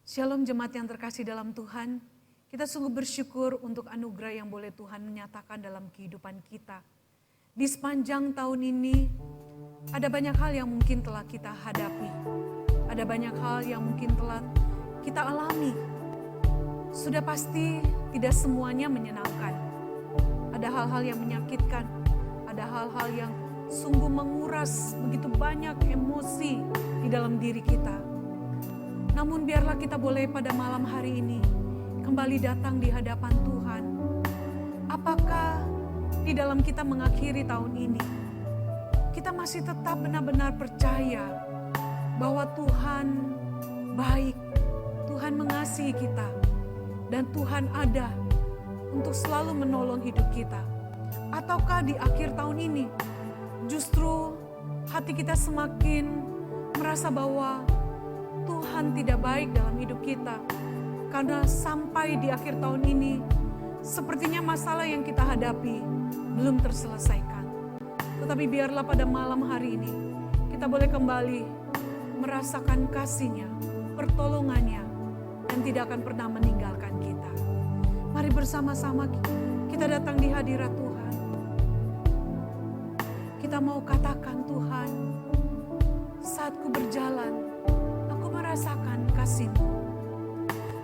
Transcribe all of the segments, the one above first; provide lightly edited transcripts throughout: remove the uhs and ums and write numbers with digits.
Shalom jemaat yang terkasih dalam Tuhan. Kita sungguh bersyukur untuk anugerah yang boleh Tuhan menyatakan dalam kehidupan kita. Di sepanjang tahun ini, ada banyak hal yang mungkin telah kita hadapi. Ada banyak hal yang mungkin telah kita alami. Sudah pasti tidak semuanya menyenangkan. Ada hal-hal yang menyakitkan. Ada hal-hal yang sungguh menguras begitu banyak emosi di dalam diri kita. Namun biarlah kita boleh pada malam hari ini kembali datang di hadapan Tuhan. Apakah di dalam kita mengakhiri tahun ini, kita masih tetap benar-benar percaya bahwa Tuhan baik, Tuhan mengasihi kita, dan Tuhan ada untuk selalu menolong hidup kita? Ataukah di akhir tahun ini justru hati kita semakin merasa bahwa Tuhan tidak baik dalam hidup kita, karena sampai di akhir tahun ini sepertinya masalah yang kita hadapi belum terselesaikan. Tetapi biarlah pada malam hari ini kita boleh kembali merasakan kasih-Nya, pertolongan-Nya, dan tidak akan pernah meninggalkan kita. Mari bersama-sama kita datang di hadirat Tuhan. Kita mau katakan, Tuhan, saat ku berjalan, merasakan kasih-Mu.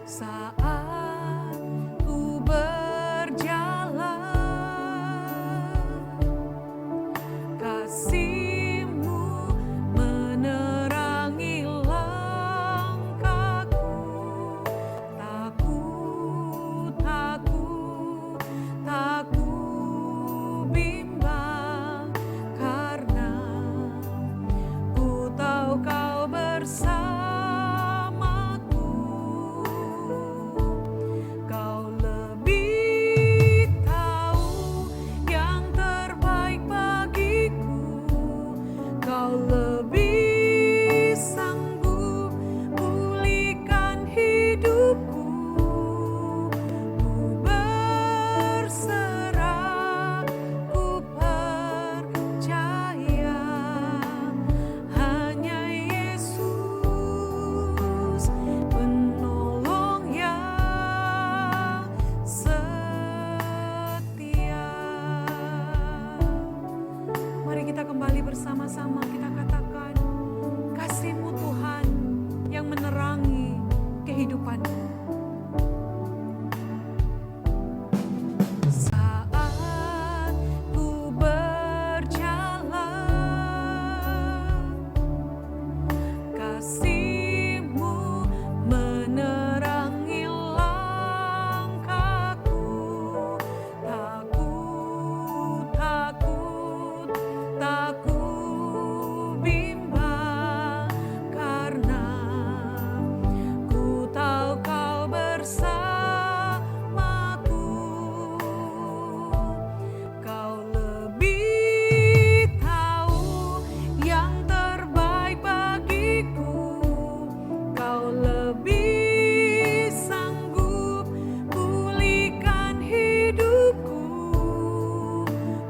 Saat ku berjalan, kasih-Mu menerangi langkahku. Tak ku bimbang, karena ku tahu Kau bersama. Bersama-sama kita katakan, kasih-Mu Tuhan yang menerangi kehidupanku. Saat ku berjalan, kasih-Mu menerangi langkahku. Takut bimbang, karena ku tahu Kau bersamaku. Kau lebih tahu yang terbaik bagiku. Kau lebih sanggup pulihkan hidupku.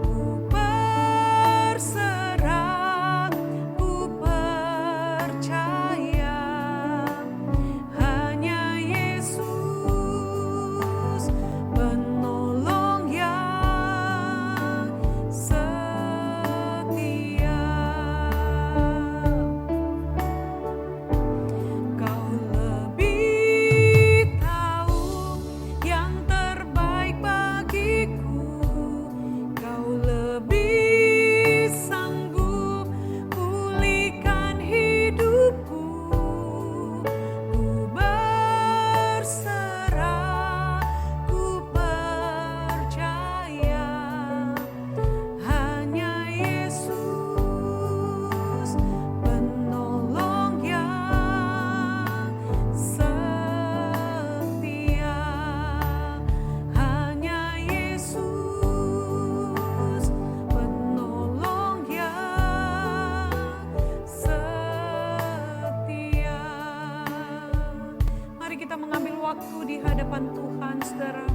Ku berserah, ku percaya, hanya Yesus penolong yang setia. Kau lebih tahu yang terbaik bagiku. Kau lebih sanggup pulihkan hidupku. Ku berserah, ku percaya, hanya Yesus penolong yang setia. Hanya Yesus penolong yang setia. Mari kita mengambil waktu di hadapan Tuhan, saudara.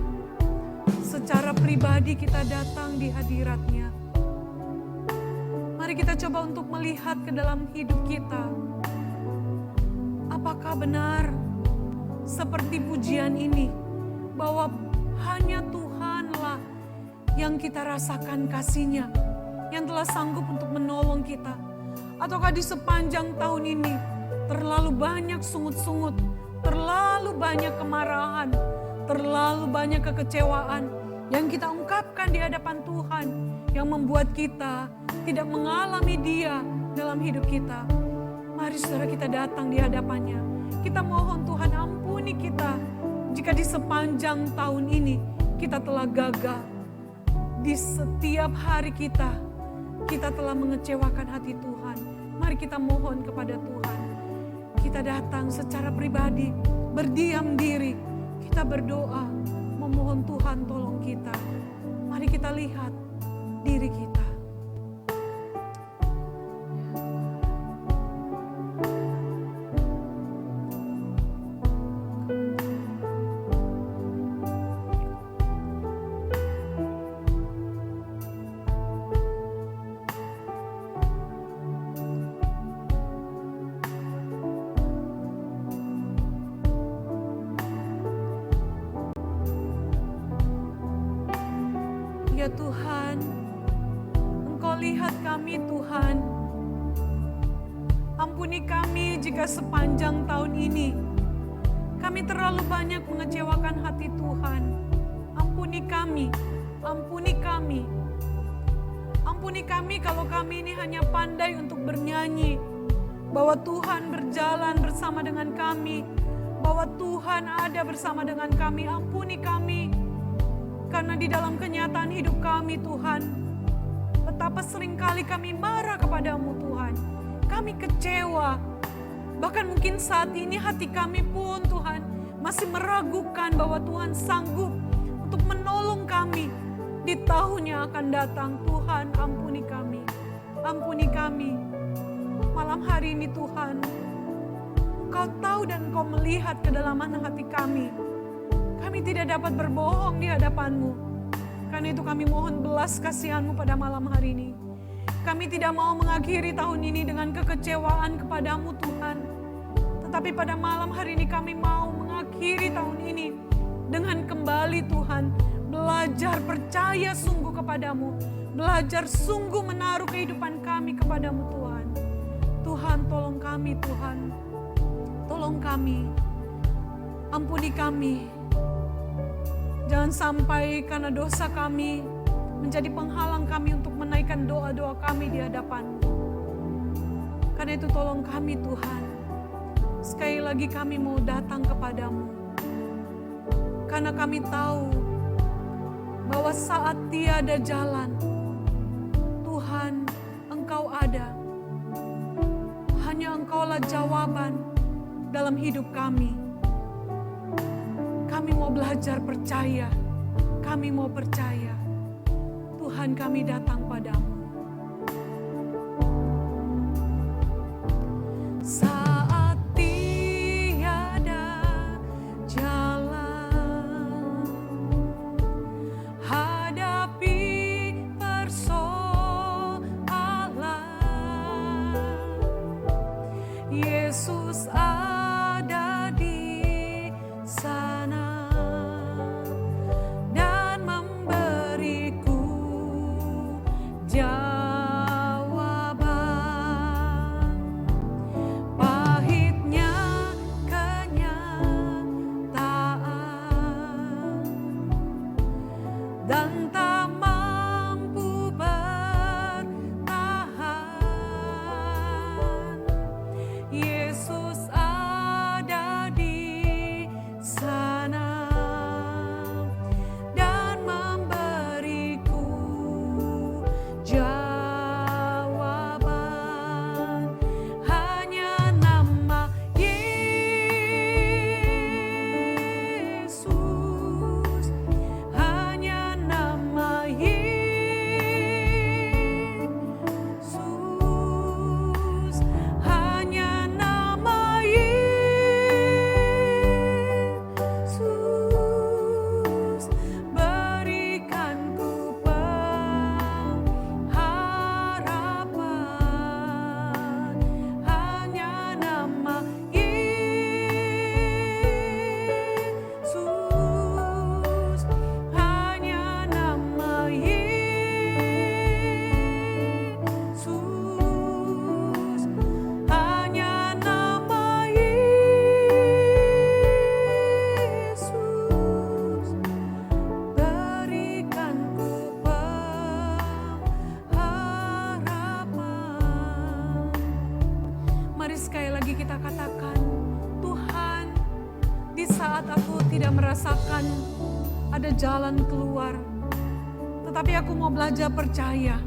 Secara pribadi kita datang di hadirat-Nya. Mari kita coba untuk melihat ke dalam hidup kita. Apakah benar seperti pujian ini, bahwa hanya Tuhanlah yang kita rasakan kasih-Nya, yang telah sanggup untuk menolong kita. Ataukah di sepanjang tahun ini terlalu banyak sungut-sungut, terlalu banyak kemarahan, terlalu banyak kekecewaan yang kita ungkapkan di hadapan Tuhan, yang membuat kita tidak mengalami Dia dalam hidup kita. Mari saudara, kita datang di hadapan-Nya. Kita mohon Tuhan ampuni kita jika di sepanjang tahun ini kita telah gagal. Di setiap hari kita telah mengecewakan hati Tuhan. Mari kita mohon kepada Tuhan. Kita datang secara pribadi, berdiam diri. Kita berdoa, memohon Tuhan tolong kita. Mari kita lihat diri kita. Ya Tuhan, Engkau lihat kami Tuhan. Ampuni kami jika sepanjang tahun ini kami terlalu banyak mengecewakan hati Tuhan. Ampuni kami, ampuni kami. Ampuni kami kalau kami ini hanya pandai untuk bernyanyi, bahwa Tuhan berjalan bersama dengan kami, bahwa Tuhan ada bersama dengan kami. Ampuni kami. Karena di dalam kenyataan hidup kami Tuhan, betapa seringkali kami marah kepadamu Tuhan. Kami kecewa. Bahkan mungkin saat ini hati kami pun Tuhan masih meragukan bahwa Tuhan sanggup untuk menolong kami di tahun yang akan datang. Tuhan ampuni kami. Ampuni kami. Malam hari ini Tuhan, Kau tahu dan Kau melihat kedalaman hati kami. Kami tidak dapat berbohong di hadapan-Mu. Karena itu kami mohon belas kasihan-Mu pada malam hari ini. Kami tidak mau mengakhiri tahun ini dengan kekecewaan kepadamu Tuhan. Tetapi pada malam hari ini kami mau mengakhiri tahun ini dengan kembali Tuhan. Belajar percaya sungguh kepadamu. Belajar sungguh menaruh kehidupan kami kepadamu Tuhan. Tuhan tolong kami Tuhan. Tolong kami. Ampuni kami. Jangan sampai karena dosa kami menjadi penghalang kami untuk menaikkan doa-doa kami di hadapan-Mu. Karena itu tolong kami Tuhan. Sekali lagi kami mau datang kepadamu. Karena kami tahu bahwa saat tiada jalan, Tuhan Engkau ada. Hanya Engkaulah jawaban dalam hidup kami. Kami mau belajar percaya. Kami mau percaya. Tuhan kami datang padamu. Saat tiada jalan, hadapi persoalan, Yesus ada di sana. Yesus sekali lagi kita katakan, Tuhan, di saat aku tidak merasakan ada jalan keluar, tetapi aku mau belajar percaya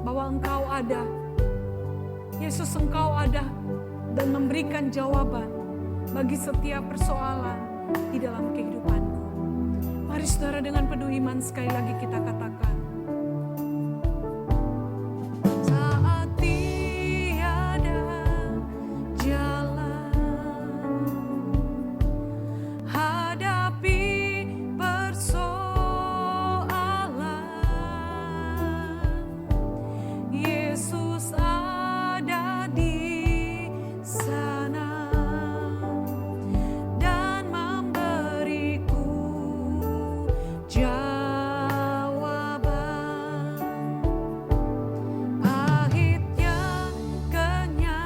bahwa Engkau ada. Yesus, Engkau ada dan memberikan jawaban bagi setiap persoalan di dalam kehidupanku. Mari saudara, dengan penuh iman sekali lagi kita katakan, saat tiada jalan, hadapi persoalan, Yesus ada di sana dan memberiku jawaban. Pahitnya kenyataan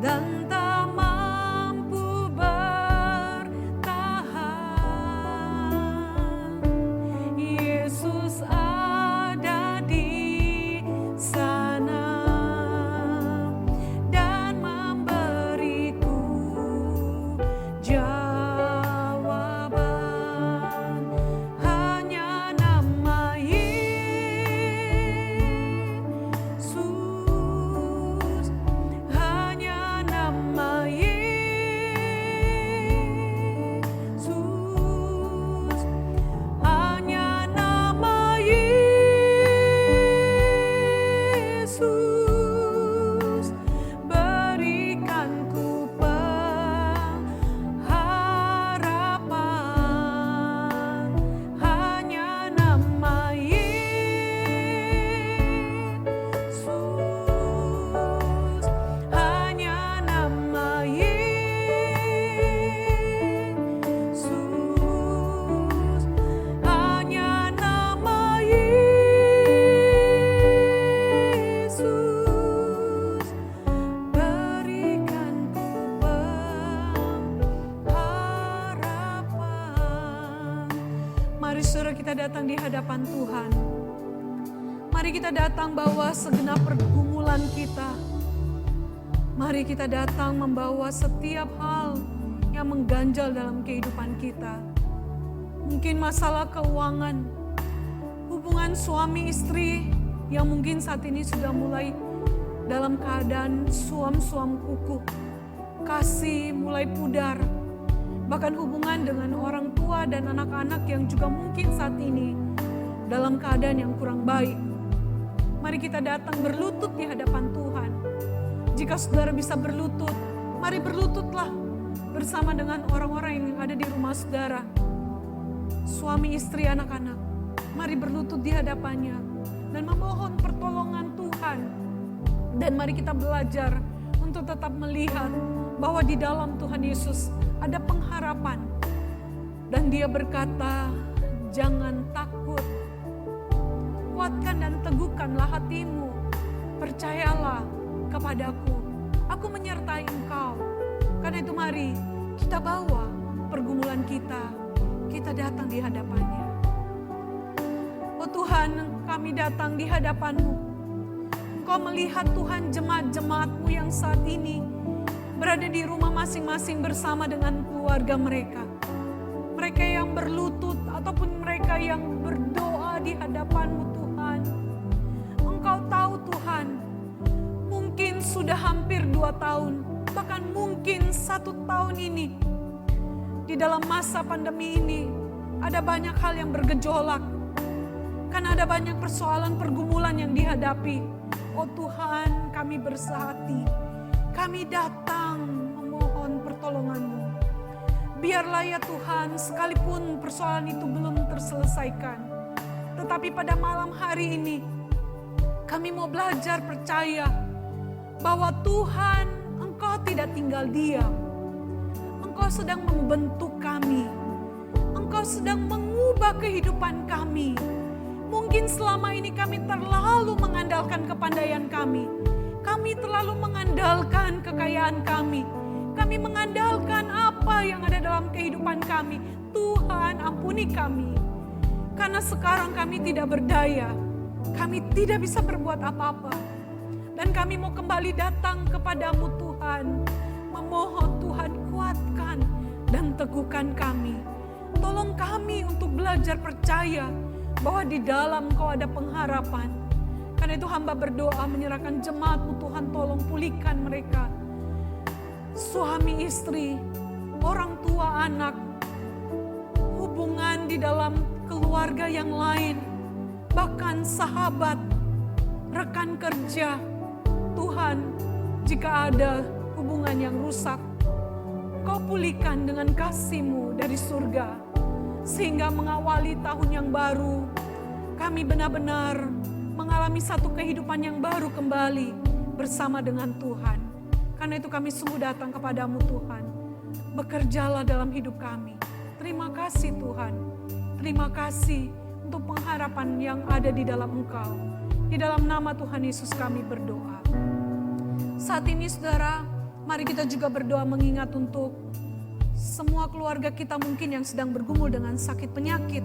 dan tak mampu bertahan, Yesus ada di sana dan memberiku jawaban. Hanya nama Yesus, hanya nama Yesus, hanya nama Yesus, berikanku pengharapan. Hanya nama Yesus, hanya nama Yesus, hanya nama Yesus, berikanku pengharapan. Mari saudara, kita datang di hadapan Tuhan. Mari kita datang bawa segenap pergumulan kita. Mari kita datang membawa setiap hal yang mengganjal dalam kehidupan kita. Mungkin masalah keuangan, hubungan suami istri yang mungkin saat ini sudah mulai dalam keadaan suam-suam kukuh, kasih mulai pudar, bahkan hubungan dengan orang tua dan anak-anak yang juga mungkin saat ini dalam keadaan yang kurang baik. Mari kita datang berlutut di hadapan Tuhan. Jika saudara bisa berlutut, mari berlututlah bersama dengan orang-orang yang ada di rumah saudara. Suami, istri, anak-anak, mari berlutut di hadapannya dan memohon pertolongan Tuhan. Dan mari kita belajar untuk tetap melihat bahwa di dalam Tuhan Yesus ada pengharapan. Dan Dia berkata, jangan takut. Kuatkan dan teguhkanlah hatimu. Percayalah kepadaku. Aku menyertai engkau. Karena itu mari kita bawa pergumulan kita. Kita datang di hadapannya. Oh Tuhan, kami datang di hadapan-Mu. Engkau melihat Tuhan jemaat-jemaat-Mu yang saat ini berada di rumah masing-masing bersama dengan keluarga mereka. Mereka yang berlutut ataupun mereka yang berdoa di hadapan-Mu Tuhan. Engkau tahu Tuhan, mungkin sudah hampir 2 tahun, bahkan mungkin 1 tahun ini. Di dalam masa pandemi ini, ada banyak hal yang bergejolak. Kan ada banyak persoalan pergumulan yang dihadapi. Oh Tuhan, kami bersehati. Kami datang memohon pertolongan-Mu. Biarlah ya Tuhan, sekalipun persoalan itu belum terselesaikan. Tetapi pada malam hari ini, kami mau belajar percaya bahwa Tuhan, Engkau tidak tinggal diam. Engkau sedang membentuk kami. Engkau sedang mengubah kehidupan kami. Mungkin selama ini kami terlalu mengandalkan kepandaian kami. Kami terlalu mengandalkan kekayaan kami. Kami mengandalkan apa yang ada dalam kehidupan kami. Tuhan, ampuni kami. Karena sekarang kami tidak berdaya. Kami tidak bisa berbuat apa-apa. Dan kami mau kembali datang kepadamu Tuhan. Memohon Tuhan, kuatkan dan teguhkan kami. Tolong kami untuk belajar percaya bahwa di dalam Engkau ada pengharapan. Karena itu hamba berdoa menyerahkan jemaat-Mu Tuhan, tolong pulihkan mereka. Suami istri, orang tua anak, hubungan di dalam keluarga yang lain, bahkan sahabat, rekan kerja. Tuhan, jika ada hubungan yang rusak, Kau pulihkan dengan kasih-Mu dari surga. Sehingga mengawali tahun yang baru, kami benar-benar mengalami satu kehidupan yang baru kembali bersama dengan Tuhan. Karena itu kami sungguh datang kepadamu Tuhan. Bekerjalah dalam hidup kami. Terima kasih Tuhan. Terima kasih untuk pengharapan yang ada di dalam Engkau. Di dalam nama Tuhan Yesus kami berdoa. Saat ini saudara, mari kita juga berdoa mengingat untuk semua keluarga kita mungkin yang sedang bergumul dengan sakit penyakit.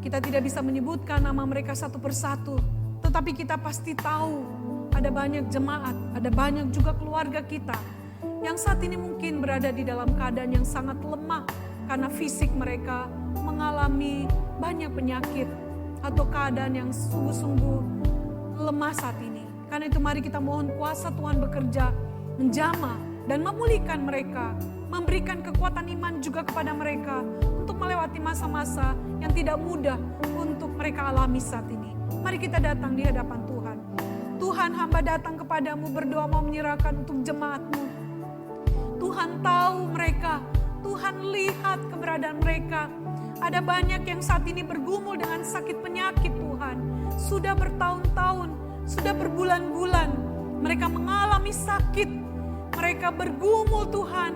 Kita tidak bisa menyebutkan nama mereka satu persatu, tetapi kita pasti tahu ada banyak jemaat, ada banyak juga keluarga kita yang saat ini mungkin berada di dalam keadaan yang sangat lemah karena fisik mereka mengalami banyak penyakit atau keadaan yang sungguh-sungguh lemah saat ini. Karena itu mari kita mohon kuasa Tuhan bekerja, menjamah dan memulihkan mereka, memberikan kekuatan iman juga kepada mereka untuk melewati masa-masa yang tidak mudah untuk mereka alami saat ini. Mari kita datang di hadapan Tuhan. Tuhan, hamba datang kepadamu berdoa mau menyerahkan untuk jemaat-Mu. Tuhan tahu mereka, Tuhan lihat keberadaan mereka. Ada banyak yang saat ini bergumul dengan sakit penyakit Tuhan. Sudah bertahun-tahun, sudah berbulan-bulan mereka mengalami sakit. Mereka bergumul Tuhan.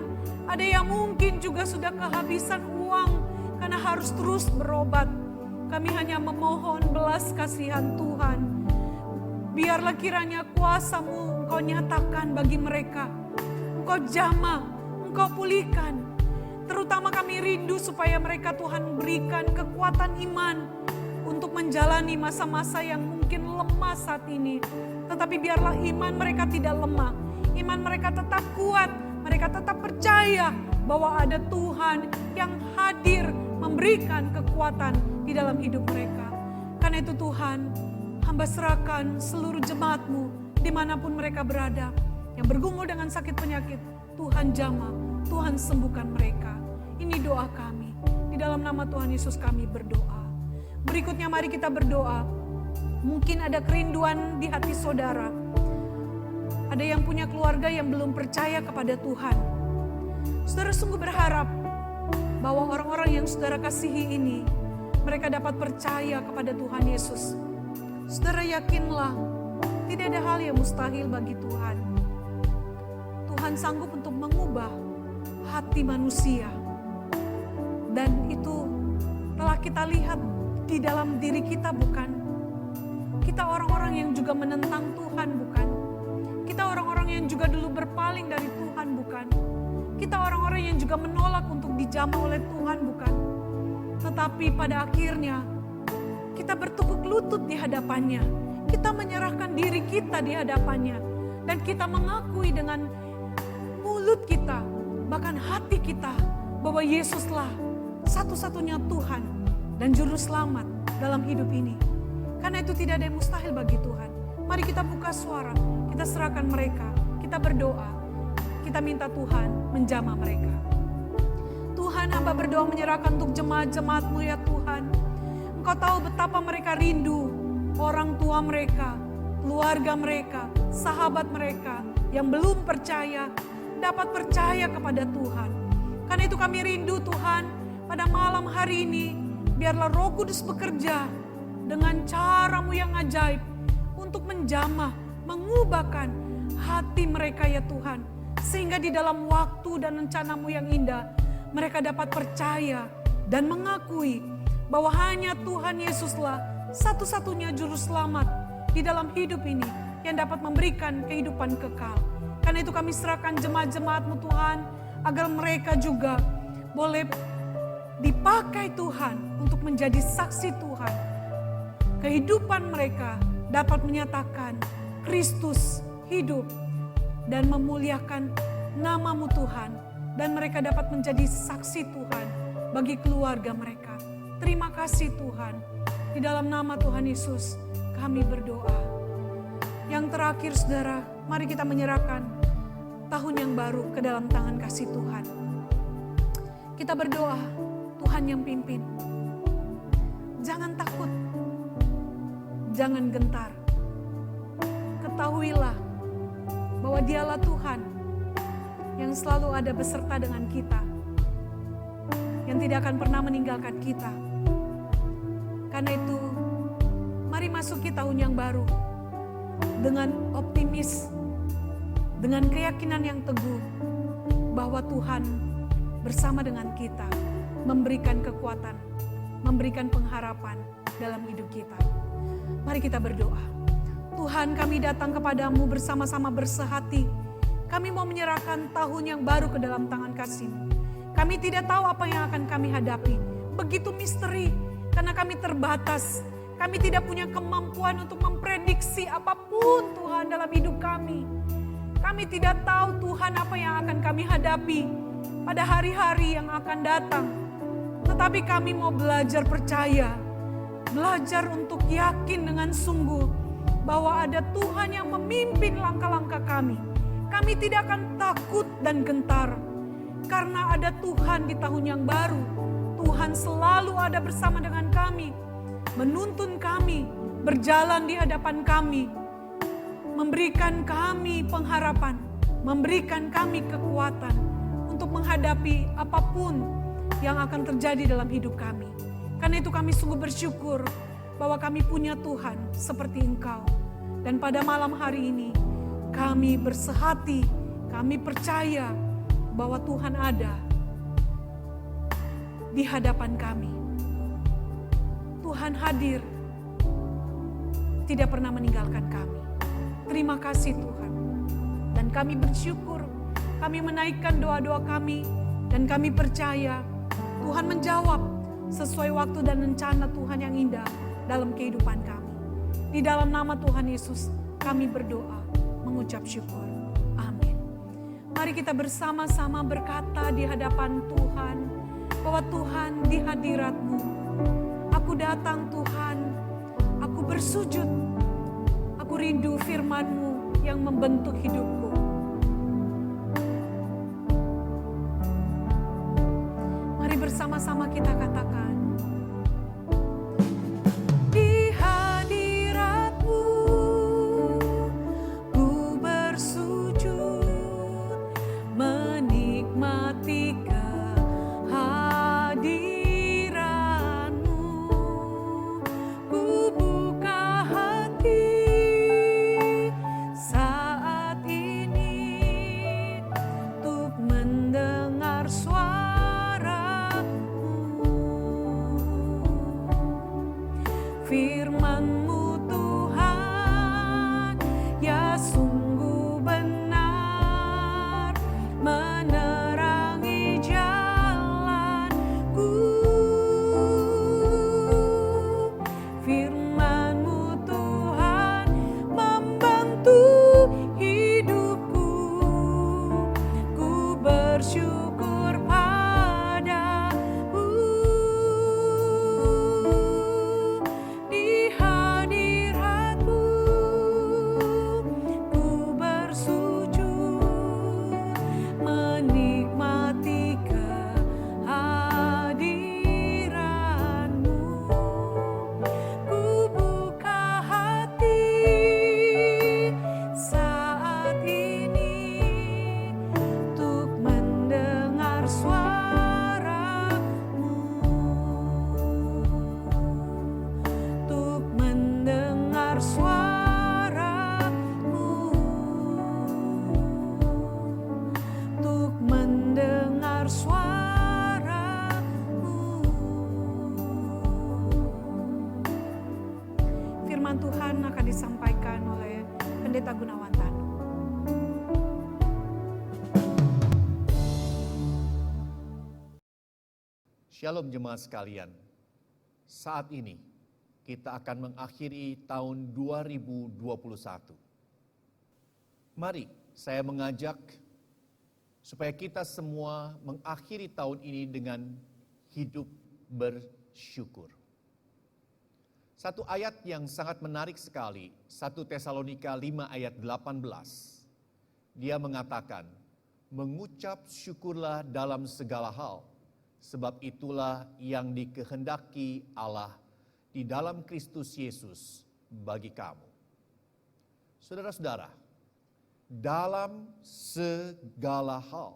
Ada yang mungkin juga sudah kehabisan uang karena harus terus berobat. Kami hanya memohon belas kasihan Tuhan. Biarlah kiranya kuasa-Mu Engkau nyatakan bagi mereka. Engkau jamah, Engkau pulihkan. Terutama kami rindu supaya mereka Tuhan berikan kekuatan iman untuk menjalani masa-masa yang mungkin lemah saat ini. Tetapi biarlah iman mereka tidak lemah. Iman mereka tetap kuat. Mereka tetap percaya bahwa ada Tuhan yang hadir memberikan kekuatan di dalam hidup mereka. Karena itu Tuhan, hamba serahkan seluruh jemaat-Mu dimanapun mereka berada. Yang bergumul dengan sakit penyakit, Tuhan jamah, Tuhan sembuhkan mereka. Ini doa kami. Di dalam nama Tuhan Yesus kami berdoa. Berikutnya mari kita berdoa. Mungkin ada kerinduan di hati saudara. Ada yang punya keluarga yang belum percaya kepada Tuhan. Saudara sungguh berharap bahwa orang-orang yang saudara kasihi ini, mereka dapat percaya kepada Tuhan Yesus. Saudara yakinlah, tidak ada hal yang mustahil bagi Tuhan. Tuhan sanggup untuk mengubah hati manusia. Dan itu telah kita lihat di dalam diri kita, bukan? Kita orang-orang yang juga menentang Tuhan, bukan? Kita orang-orang yang juga dulu berpaling dari Tuhan, bukan? Kita orang-orang yang juga menolak untuk dijamah oleh Tuhan, bukan? Tetapi pada akhirnya kita bertukuk lutut di hadapannya. Kita menyerahkan diri kita di hadapannya. Dan kita mengakui dengan mulut kita, bahkan hati kita, bahwa Yesuslah satu-satunya Tuhan dan Juru Selamat dalam hidup ini. Karena itu tidak ada yang mustahil bagi Tuhan. Mari kita buka suara, kita serahkan mereka, kita berdoa, kita minta Tuhan menjamah mereka. Tuhan, hamba berdoa menyerahkan untuk jemaat-jemaat-Mu ya Tuhan. Engkau tahu betapa mereka rindu orang tua mereka, keluarga mereka, sahabat mereka yang belum percaya, dapat percaya kepada Tuhan. Karena itu kami rindu Tuhan, pada malam hari ini, biarlah Roh Kudus bekerja dengan cara-Mu yang ajaib untuk menjamah, mengubahkan hati mereka ya Tuhan. Sehingga di dalam waktu dan rencana-Mu yang indah, mereka dapat percaya dan mengakui bahwa hanya Tuhan Yesuslah satu-satunya Juru Selamat di dalam hidup ini yang dapat memberikan kehidupan kekal. Karena itu kami serahkan jemaat-jemaat-Mu Tuhan, agar mereka juga boleh dipakai Tuhan untuk menjadi saksi Tuhan. kehidupan mereka dapat menyatakan Kristus hidup dan memuliakan nama-Mu Tuhan. Dan mereka dapat menjadi saksi Tuhan bagi keluarga mereka. Terima kasih Tuhan. Di dalam nama Tuhan Yesus kami berdoa. Yang terakhir saudara, mari kita menyerahkan tahun yang baru ke dalam tangan kasih Tuhan. Kita berdoa, Tuhan yang pimpin. Jangan takut, jangan gentar. Ketahuilah bahwa Dialah Tuhan yang selalu ada beserta dengan kita, yang tidak akan pernah meninggalkan kita. Karena itu, mari masuki tahun yang baru dengan optimis, dengan keyakinan yang teguh bahwa Tuhan bersama dengan kita, memberikan kekuatan, memberikan pengharapan dalam hidup kita. Mari kita berdoa. Tuhan, kami datang kepadamu bersama-sama bersehati. Kami mau menyerahkan tahun yang baru ke dalam tangan kasih-Mu. Kami tidak tahu apa yang akan kami hadapi. Begitu misteri, karena kami terbatas. Kami tidak punya kemampuan untuk memprediksi apapun Tuhan dalam hidup kami. Kami tidak tahu Tuhan apa yang akan kami hadapi pada hari-hari yang akan datang. Tetapi kami mau belajar percaya, belajar untuk yakin dengan sungguh bahwa ada Tuhan yang memimpin langkah-langkah kami. Kami tidak akan takut dan gentar karena ada Tuhan di tahun yang baru. Tuhan selalu ada bersama dengan kami, menuntun kami, berjalan di hadapan kami, memberikan kami pengharapan, memberikan kami kekuatan untuk menghadapi apapun yang akan terjadi dalam hidup kami. Karena itu kami sungguh bersyukur bahwa kami punya Tuhan seperti Engkau. Dan pada malam hari ini kami bersehati, kami percaya bahwa Tuhan ada di hadapan kami. Tuhan hadir, tidak pernah meninggalkan kami. Terima kasih Tuhan. Dan kami bersyukur, kami menaikkan doa-doa kami, dan kami percaya Tuhan menjawab sesuai waktu dan rencana Tuhan yang indah dalam kehidupan kami. Di dalam nama Tuhan Yesus kami berdoa, mengucap syukur. Amin. Mari kita bersama-sama berkata di hadapan Tuhan, bahwa Tuhan di hadirat-Mu, aku datang Tuhan, aku bersujud, aku rindu firman-Mu yang membentuk hidupku. Mari bersama-sama kita katakan, Shalom jemaat sekalian, saat ini kita akan mengakhiri tahun 2021. Mari saya mengajak supaya kita semua mengakhiri tahun ini dengan hidup bersyukur. Satu ayat yang sangat menarik sekali, 1 Tesalonika 5 ayat 18. Dia mengatakan, mengucap syukurlah dalam segala hal, sebab itulah yang dikehendaki Allah di dalam Kristus Yesus bagi kamu. Saudara-saudara, dalam segala hal.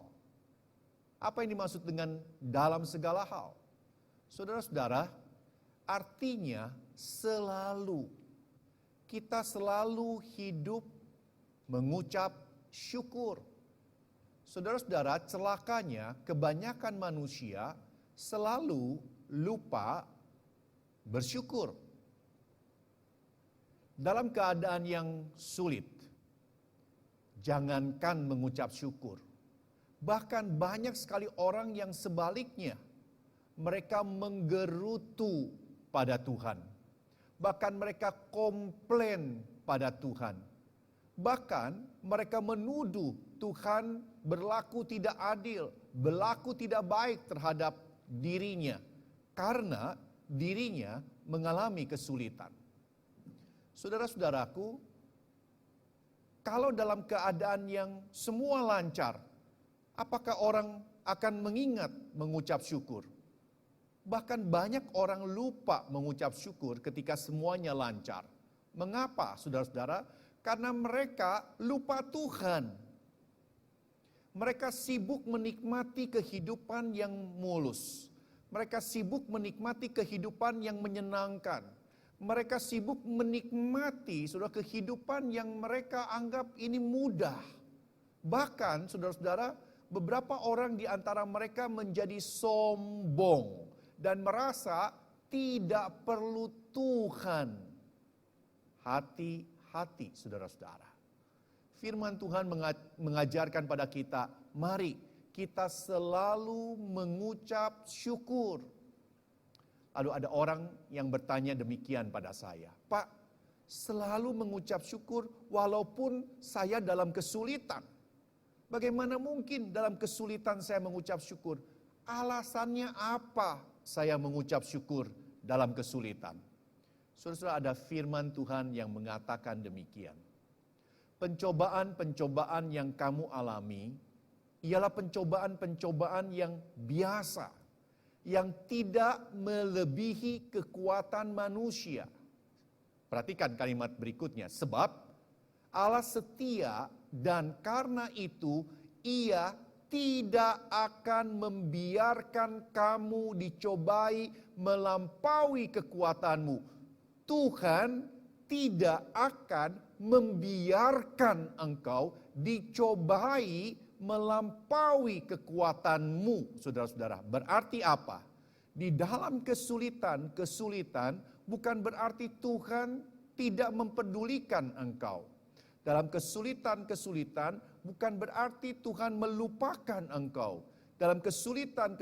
Apa yang dimaksud dengan dalam segala hal? Saudara-saudara, artinya selalu. Kita selalu hidup mengucap syukur. Saudara-saudara, celakanya kebanyakan manusia selalu lupa bersyukur. Dalam keadaan yang sulit, jangankan mengucap syukur. Bahkan banyak sekali orang yang sebaliknya, mereka menggerutu pada Tuhan. Bahkan mereka komplain pada Tuhan. Bahkan mereka menuduh Tuhan berlaku tidak adil, berlaku tidak baik terhadap dirinya. Karena dirinya mengalami kesulitan. Saudara-saudaraku, kalau dalam keadaan yang semua lancar, apakah orang akan mengingat mengucap syukur? Bahkan banyak orang lupa mengucap syukur ketika semuanya lancar. Mengapa, saudara-saudara? Karena mereka lupa Tuhan. Mereka sibuk menikmati kehidupan yang mulus. Mereka sibuk menikmati kehidupan yang menyenangkan. Mereka sibuk menikmati kehidupan yang mereka anggap ini mudah. Bahkan, saudara-saudara, beberapa orang di antara mereka menjadi sombong dan merasa tidak perlu Tuhan. Hati-hati, saudara-saudara. Firman Tuhan mengajarkan pada kita, mari kita selalu mengucap syukur. Lalu ada orang yang bertanya demikian pada saya, Pak, selalu mengucap syukur walaupun saya dalam kesulitan. Bagaimana mungkin dalam kesulitan saya mengucap syukur? Alasannya apa saya mengucap syukur dalam kesulitan? Saudara-saudara, ada firman Tuhan yang mengatakan demikian. Pencobaan-pencobaan yang kamu alami ialah pencobaan-pencobaan yang biasa, yang tidak melebihi kekuatan manusia. Perhatikan kalimat berikutnya, sebab Allah setia dan karena itu Ia tidak akan membiarkan kamu dicobai melampaui kekuatanmu. Tuhan tidak akan membiarkan engkau dicobai melampaui kekuatanmu, saudara-saudara. Berarti apa? Di dalam kesulitan bukan berarti Tuhan tidak mempedulikan engkau. Dalam kesulitan bukan berarti Tuhan melupakan engkau. Dalam kesulitan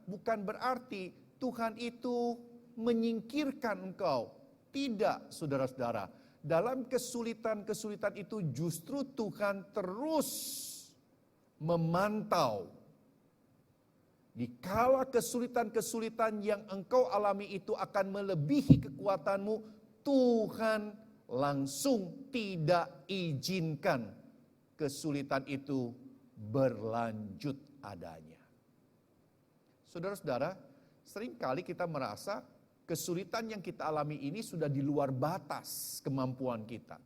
bukan berarti Tuhan itu menyingkirkan engkau. Tidak, saudara-saudara. Dalam kesulitan itu justru Tuhan terus memantau. Dikala kesulitan yang engkau alami itu akan melebihi kekuatanmu, Tuhan langsung tidak izinkan kesulitan itu berlanjut adanya. Saudara-saudara, seringkali kita merasa kesulitan yang kita alami ini sudah di luar batas kemampuan kita.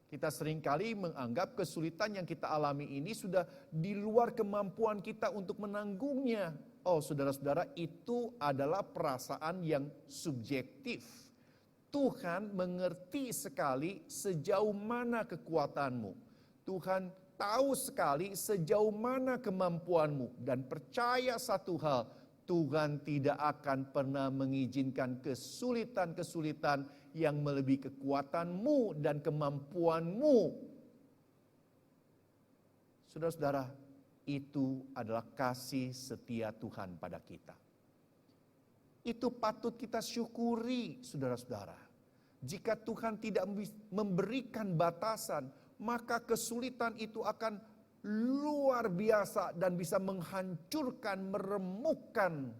Kita seringkali menganggap kesulitan yang kita alami ini sudah di luar kemampuan kita untuk menanggungnya. Oh, saudara-saudara, itu adalah perasaan yang subjektif. Tuhan mengerti sekali sejauh mana kekuatanmu. Tuhan tahu sekali sejauh mana kemampuanmu. Dan percaya satu hal, Tuhan tidak akan pernah mengizinkan kesulitan-kesulitan yang melebihi kekuatanmu dan kemampuanmu. Saudara-saudara, itu adalah kasih setia Tuhan pada kita. Itu patut kita syukuri, saudara-saudara. Jika Tuhan tidak memberikan batasan, maka kesulitan itu akan luar biasa dan bisa menghancurkan, meremukkan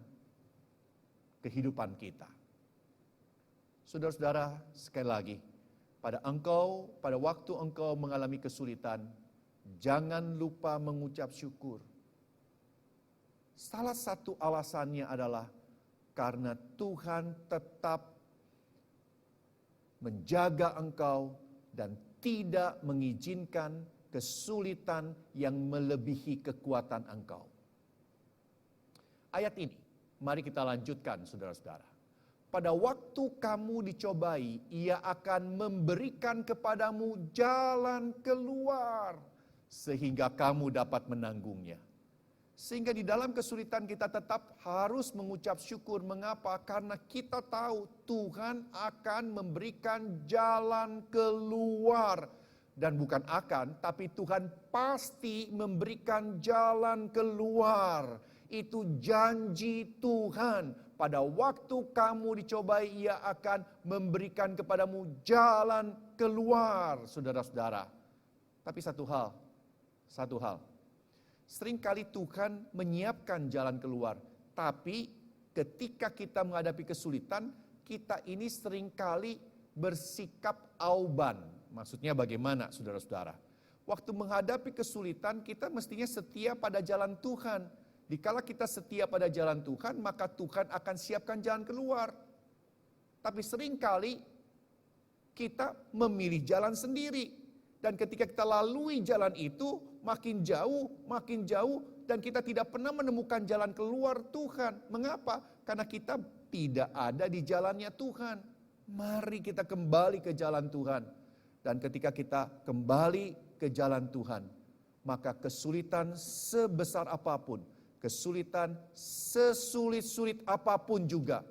kehidupan kita. Saudara-saudara, sekali lagi, pada waktu engkau mengalami kesulitan, jangan lupa mengucap syukur. Salah satu alasannya adalah karena Tuhan tetap menjaga engkau dan tidak mengizinkan kesulitan yang melebihi kekuatan engkau. Ayat ini, mari kita lanjutkan saudara-saudara. Pada waktu kamu dicobai, Ia akan memberikan kepadamu jalan keluar, sehingga kamu dapat menanggungnya. Sehingga di dalam kesulitan kita tetap harus mengucap syukur. Mengapa? Karena kita tahu Tuhan akan memberikan jalan keluar. Dan bukan akan, tapi Tuhan pasti memberikan jalan keluar. Itu janji Tuhan. Pada waktu kamu dicobai, Ia akan memberikan kepadamu jalan keluar, saudara-saudara. Tapi satu hal. Seringkali Tuhan menyiapkan jalan keluar. Tapi ketika kita menghadapi kesulitan, kita ini seringkali bersikap auban. Maksudnya bagaimana, saudara-saudara? Waktu menghadapi kesulitan, kita mestinya setia pada jalan Tuhan. Dikala kita setia pada jalan Tuhan, maka Tuhan akan siapkan jalan keluar. Tapi seringkali kita memilih jalan sendiri. Dan ketika kita lalui jalan itu, makin jauh, dan kita tidak pernah menemukan jalan keluar Tuhan. Mengapa? Karena kita tidak ada di jalannya Tuhan. Mari kita kembali ke jalan Tuhan. Dan ketika kita kembali ke jalan Tuhan, maka kesulitan sebesar apapun, kesulitan sesulit-sulit apapun juga,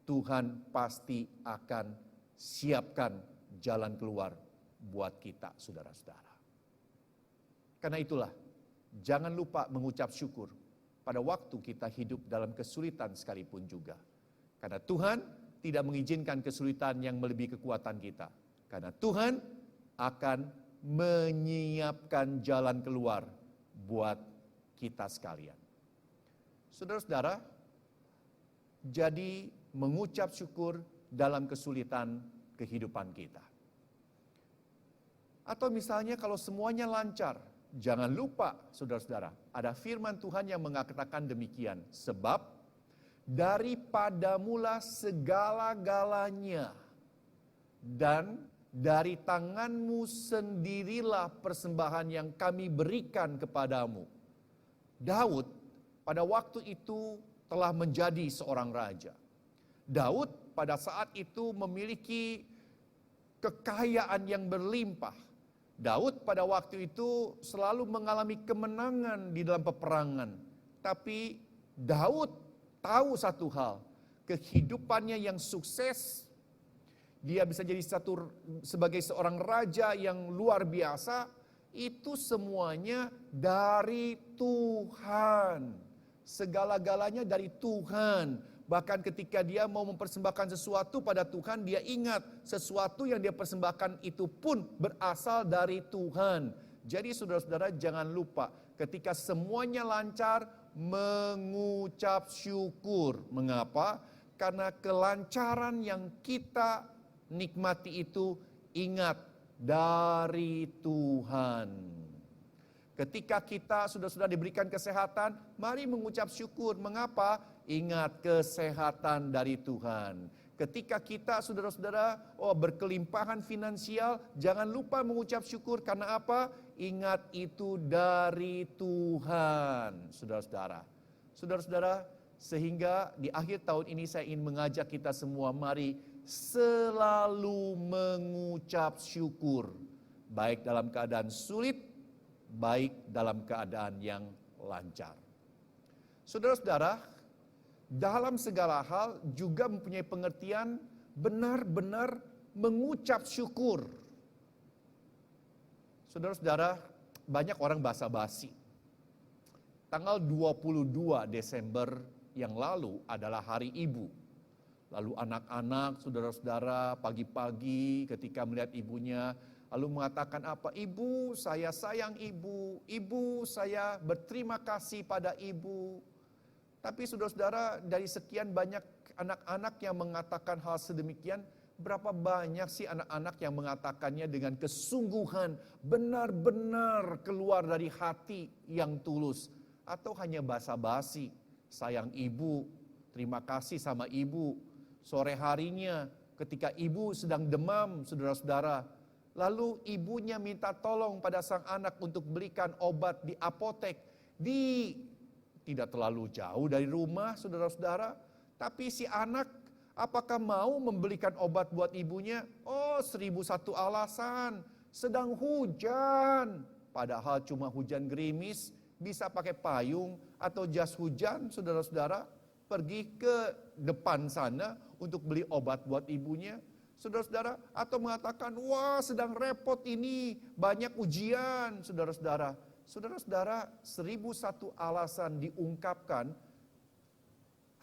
Tuhan pasti akan siapkan jalan keluar buat kita, saudara-saudara. Karena itulah, jangan lupa mengucap syukur pada waktu kita hidup dalam kesulitan sekalipun juga. Karena Tuhan tidak mengizinkan kesulitan yang melebihi kekuatan kita. Karena Tuhan akan menyiapkan jalan keluar buat kita sekalian. Saudara-saudara, jadi mengucap syukur dalam kesulitan kehidupan kita. Atau misalnya kalau semuanya lancar, jangan lupa saudara-saudara, ada firman Tuhan yang mengatakan demikian. Sebab daripada mula segala-galanya, dan dari tanganmu sendirilah persembahan yang kami berikan kepadamu. Daud pada waktu itu telah menjadi seorang raja. Daud pada saat itu memiliki kekayaan yang berlimpah. Daud pada waktu itu selalu mengalami kemenangan di dalam peperangan. Tapi Daud tahu satu hal, kehidupannya yang sukses, dia bisa jadi sebagai seorang raja yang luar biasa, itu semuanya dari Tuhan. Segala-galanya dari Tuhan. Bahkan ketika dia mau mempersembahkan sesuatu pada Tuhan, dia ingat sesuatu yang dia persembahkan itu pun berasal dari Tuhan. Jadi saudara-saudara jangan lupa, ketika semuanya lancar, mengucap syukur. Mengapa? Karena kelancaran yang kita nikmati itu, ingat, dari Tuhan. Ketika kita sudah diberikan kesehatan, mari mengucap syukur. Mengapa? Ingat, kesehatan dari Tuhan. Ketika kita saudara-saudara berkelimpahan finansial, jangan lupa mengucap syukur. Karena apa? Ingat, itu dari Tuhan. Saudara-saudara, sehingga di akhir tahun ini saya ingin mengajak kita semua, mari selalu mengucap syukur. Baik dalam keadaan sulit, baik dalam keadaan yang lancar. Saudara-saudara, dalam segala hal juga mempunyai pengertian benar-benar mengucap syukur. Saudara-saudara, banyak orang basa-basi. Tanggal 22 Desember yang lalu adalah Hari Ibu. Lalu anak-anak, saudara-saudara, pagi-pagi ketika melihat ibunya, lalu mengatakan apa? Ibu, saya sayang ibu. Ibu, saya berterima kasih pada ibu. Tapi saudara-saudara, dari sekian banyak anak-anak yang mengatakan hal sedemikian, berapa banyak sih anak-anak yang mengatakannya dengan kesungguhan, benar-benar keluar dari hati yang tulus. Atau hanya basa-basi, sayang ibu, terima kasih sama ibu. Sore harinya ketika ibu sedang demam, saudara-saudara, lalu ibunya minta tolong pada sang anak untuk belikan obat di apotek. Tidak terlalu jauh dari rumah, saudara-saudara. Tapi si anak apakah mau membelikan obat buat ibunya? Oh, 1001 alasan. Sedang hujan. Padahal cuma hujan gerimis, bisa pakai payung atau jas hujan, saudara-saudara. Pergi ke depan sana untuk beli obat buat ibunya. Saudara-saudara, atau mengatakan, wah sedang repot ini, banyak ujian, saudara-saudara. Saudara-saudara, 1001 alasan diungkapkan.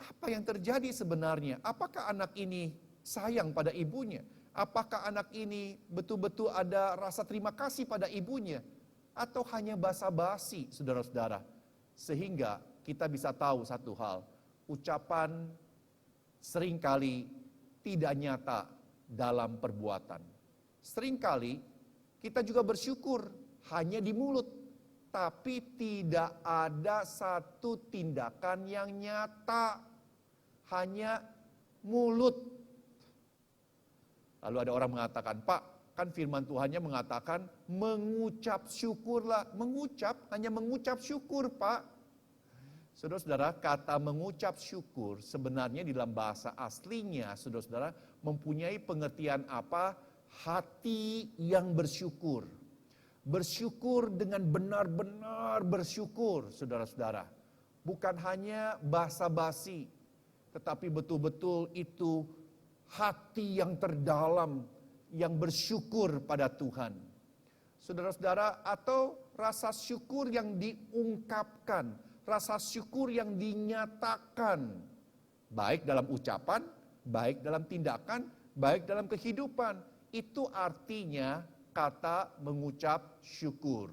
Apa yang terjadi sebenarnya? Apakah anak ini sayang pada ibunya? Apakah anak ini betul-betul ada rasa terima kasih pada ibunya? Atau hanya basa-basi, saudara-saudara? Sehingga kita bisa tahu satu hal, ucapan seringkali tidak nyata dalam perbuatan. Seringkali kita juga bersyukur hanya di mulut, tapi tidak ada satu tindakan yang nyata, hanya mulut. Lalu ada orang mengatakan, Pak, kan firman Tuhannya mengatakan mengucap syukurlah. Hanya mengucap syukur, Pak. Saudara-saudara, kata mengucap syukur sebenarnya di dalam bahasa aslinya, saudara-saudara, mempunyai pengertian apa? Hati yang bersyukur. Bersyukur dengan benar-benar bersyukur, saudara-saudara. Bukan hanya basa-basi, tetapi betul-betul itu hati yang terdalam, yang bersyukur pada Tuhan. Saudara-saudara, atau rasa syukur yang diungkapkan, rasa syukur yang dinyatakan, baik dalam ucapan, baik dalam tindakan, baik dalam kehidupan. Itu artinya kata mengucap syukur.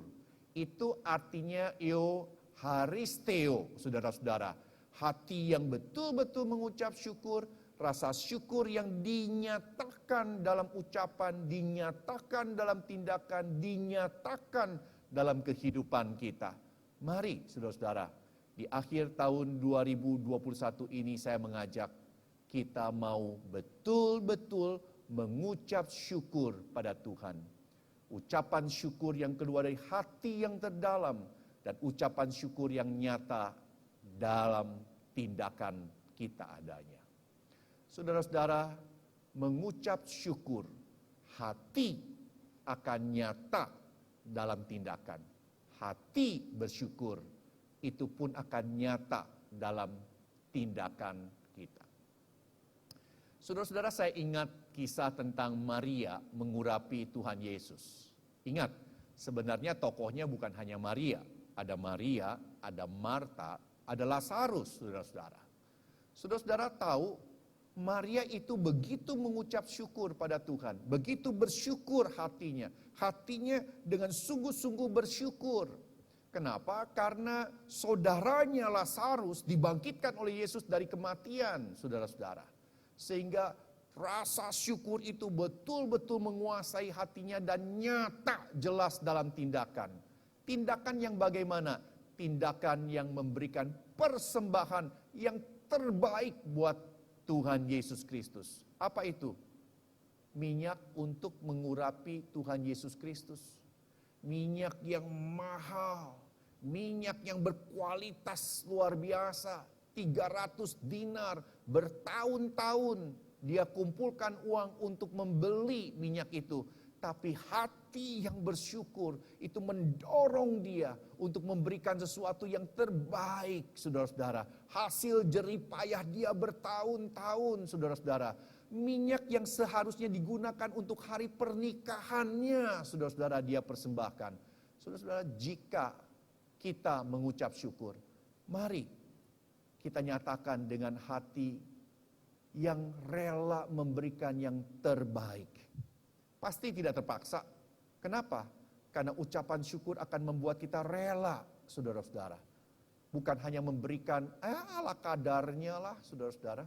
Itu artinya eucharisteo, saudara-saudara. Hati yang betul-betul mengucap syukur, rasa syukur yang dinyatakan dalam ucapan, dinyatakan dalam tindakan, dinyatakan dalam kehidupan kita. Mari saudara-saudara, di akhir tahun 2021 ini saya mengajak kita mau betul-betul mengucap syukur pada Tuhan. Ucapan syukur yang keluar dari hati yang terdalam dan ucapan syukur yang nyata dalam tindakan kita adanya. Saudara-saudara, mengucap syukur, hati akan nyata dalam tindakan. Hati bersyukur, itu pun akan nyata dalam tindakan kita. Saudara-saudara, saya ingat kisah tentang Maria mengurapi Tuhan Yesus. Ingat, sebenarnya tokohnya bukan hanya Maria. Ada Maria, ada Marta, ada Lazarus, saudara-saudara. Saudara-saudara tahu, Maria itu begitu mengucap syukur pada Tuhan. Begitu bersyukur hatinya. Hatinya dengan sungguh-sungguh bersyukur. Kenapa? Karena saudaranya Lazarus dibangkitkan oleh Yesus dari kematian, saudara-saudara. Sehingga rasa syukur itu betul-betul menguasai hatinya dan nyata jelas dalam tindakan. Tindakan yang bagaimana? Tindakan yang memberikan persembahan yang terbaik buat Tuhan Yesus Kristus. Apa itu? Minyak untuk mengurapi Tuhan Yesus Kristus. Minyak yang mahal, minyak yang berkualitas luar biasa. 300 dinar, bertahun-tahun dia kumpulkan uang untuk membeli minyak itu. Tapi hati yang bersyukur itu mendorong dia untuk memberikan sesuatu yang terbaik, saudara-saudara. Hasil jerih payah dia bertahun-tahun, saudara-saudara. Minyak yang seharusnya digunakan untuk hari pernikahannya, saudara-saudara, dia persembahkan. Saudara-saudara, jika kita mengucap syukur, mari kita nyatakan dengan hati yang rela memberikan yang terbaik. Pasti tidak terpaksa. Kenapa? Karena ucapan syukur akan membuat kita rela, saudara-saudara. Bukan hanya memberikan ala kadarnya lah, saudara-saudara.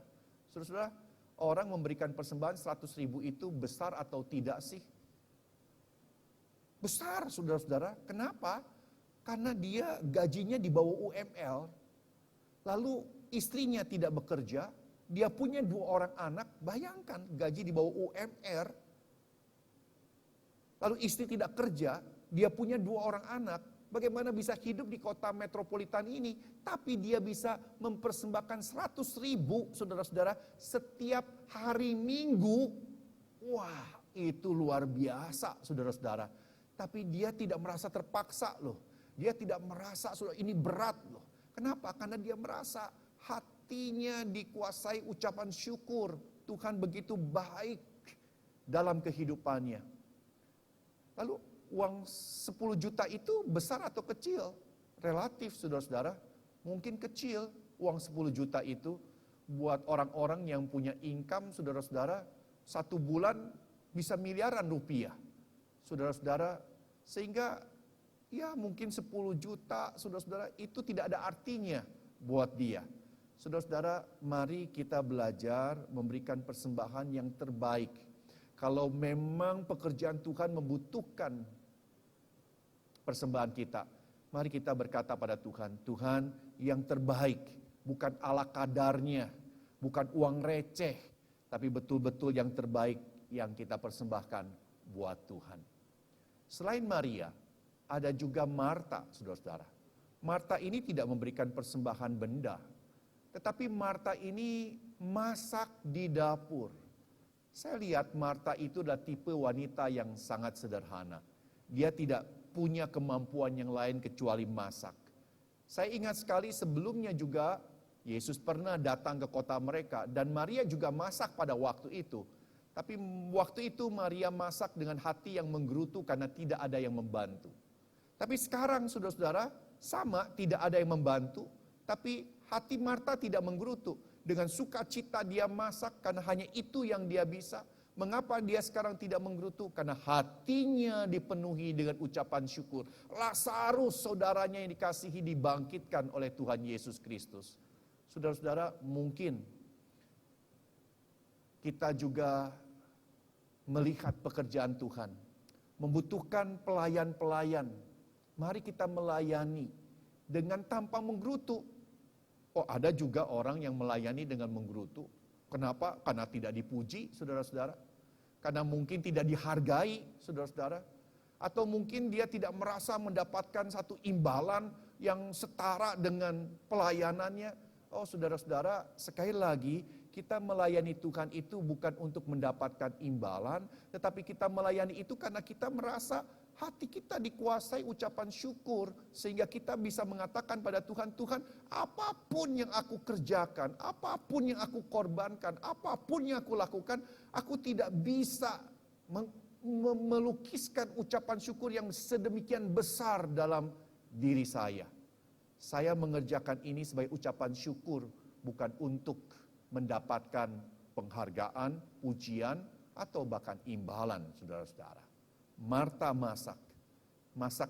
Saudara-saudara, orang memberikan persembahan 100.000 itu besar atau tidak sih? Besar, saudara-saudara. Kenapa? Karena dia gajinya di bawah UML, lalu istrinya tidak bekerja, dia punya 2 orang anak, bayangkan gaji di bawah UMR, lalu istri tidak kerja, dia punya 2 orang anak, bagaimana bisa hidup di kota metropolitan ini, tapi dia bisa mempersembahkan 100.000, saudara-saudara, setiap hari Minggu. Wah, itu luar biasa, saudara-saudara. Tapi dia tidak merasa terpaksa loh. Dia tidak merasa ini berat loh. Kenapa? Karena dia merasa hatinya dikuasai ucapan syukur. Tuhan begitu baik dalam kehidupannya. Lalu uang 10 juta itu besar atau kecil? Relatif, saudara-saudara. Mungkin kecil uang 10 juta itu buat orang-orang yang punya income, saudara-saudara, 1 bulan bisa miliaran rupiah. Saudara-saudara, sehingga ya mungkin 10 juta, saudara-saudara, itu tidak ada artinya buat dia. Saudara-saudara, mari kita belajar memberikan persembahan yang terbaik. Kalau memang pekerjaan Tuhan membutuhkan persembahan kita, mari kita berkata pada Tuhan, Tuhan yang terbaik, bukan ala kadarnya, bukan uang receh, tapi betul-betul yang terbaik yang kita persembahkan buat Tuhan. Selain Maria, ada juga Marta, saudara-saudara. Marta ini tidak memberikan persembahan benda, tetapi Marta ini masak di dapur. Saya lihat Marta itu adalah tipe wanita yang sangat sederhana. Dia tidak punya kemampuan yang lain kecuali masak. Saya ingat sekali sebelumnya juga Yesus pernah datang ke kota mereka dan Maria juga masak pada waktu itu. Tapi waktu itu Maria masak dengan hati yang menggerutu karena tidak ada yang membantu. Tapi sekarang saudara-saudara sama, tidak ada yang membantu. Tapi hati Marta tidak menggerutu. Dengan sukacita dia masak karena hanya itu yang dia bisa. Mengapa dia sekarang tidak menggerutu? Karena hatinya dipenuhi dengan ucapan syukur. Lazarus saudaranya yang dikasihi dibangkitkan oleh Tuhan Yesus Kristus. Saudara-saudara, mungkin kita juga melihat pekerjaan Tuhan, membutuhkan pelayan-pelayan. Mari kita melayani dengan tanpa menggerutu. Oh, ada juga orang yang melayani dengan menggerutu. Kenapa? Karena tidak dipuji, saudara-saudara. Karena mungkin tidak dihargai, saudara-saudara. Atau mungkin dia tidak merasa mendapatkan satu imbalan yang setara dengan pelayanannya. Oh, saudara-saudara, sekali lagi, kita melayani Tuhan itu bukan untuk mendapatkan imbalan, tetapi kita melayani itu karena kita merasa hati kita dikuasai ucapan syukur, sehingga kita bisa mengatakan pada Tuhan, Tuhan, apapun yang aku kerjakan, apapun yang aku korbankan, apapun yang aku lakukan, aku tidak bisa melukiskan ucapan syukur yang sedemikian besar dalam diri saya. Saya mengerjakan ini sebagai ucapan syukur, bukan untuk mendapatkan penghargaan, pujian, atau bahkan imbalan, saudara-saudara. Marta masak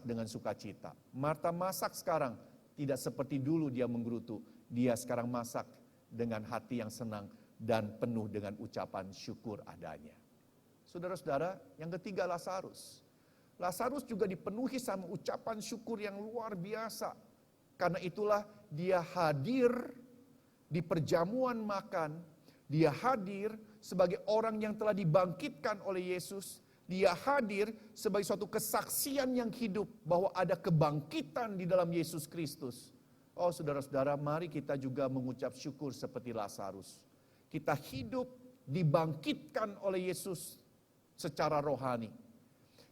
dengan sukacita. Marta masak sekarang tidak seperti dulu dia menggerutu. Dia sekarang masak dengan hati yang senang dan penuh dengan ucapan syukur adanya. Saudara-saudara, yang ketiga Lazarus. Lazarus juga dipenuhi sama ucapan syukur yang luar biasa. Karena itulah dia hadir di perjamuan makan, dia hadir sebagai orang yang telah dibangkitkan oleh Yesus. Dia hadir sebagai suatu kesaksian yang hidup bahwa ada kebangkitan di dalam Yesus Kristus. Oh saudara-saudara, mari kita juga mengucap syukur seperti Lazarus. Kita hidup dibangkitkan oleh Yesus secara rohani.